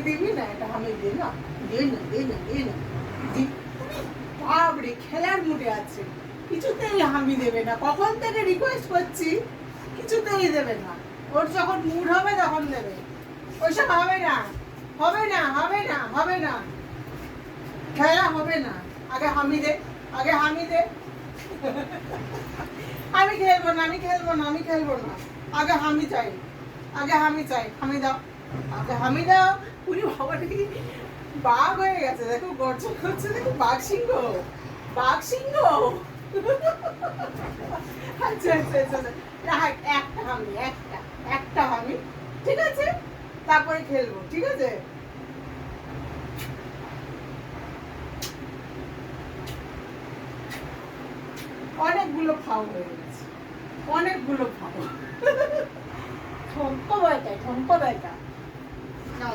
দিবি না, এটা আমি দে না, দে না, দে না, দে না। বাবরে, খেলার মুডে আছে, কিছুতেই হামি দেবে না। কখন থেকে রিকোয়েস্ট করছি, কিছুতেই দেবে না। ওর যখন মুড হবে তখন দেবে। ওইসব হবে না, হবে না, হবে না, হবে না, খেলা হবে না। আগে হামি দে, আগে হামি দে। আমি খেলবো না, আমি খেলবো না, আমি খেলবো না। আগে হামি চাই, আগে হামি চাই, হামি দাও, আগে হামি দাও। উনি বাবাটা কি বাঘ হয়ে গেছে, দেখো গর্জন করছে, দেখো বাঘ সিংহ, বাঘ সিংহ। আচ্ছা আচ্ছা আচ্ছা, একটা হামি, একটা হামি, ঠিক আছে, তারপরে খেলবো, ঠিক আছে। অনেকগুলো খাও হয়ে গেছে, অনেকগুলো খাও। ঠম্প বেটা, ঠম্প বেটা। না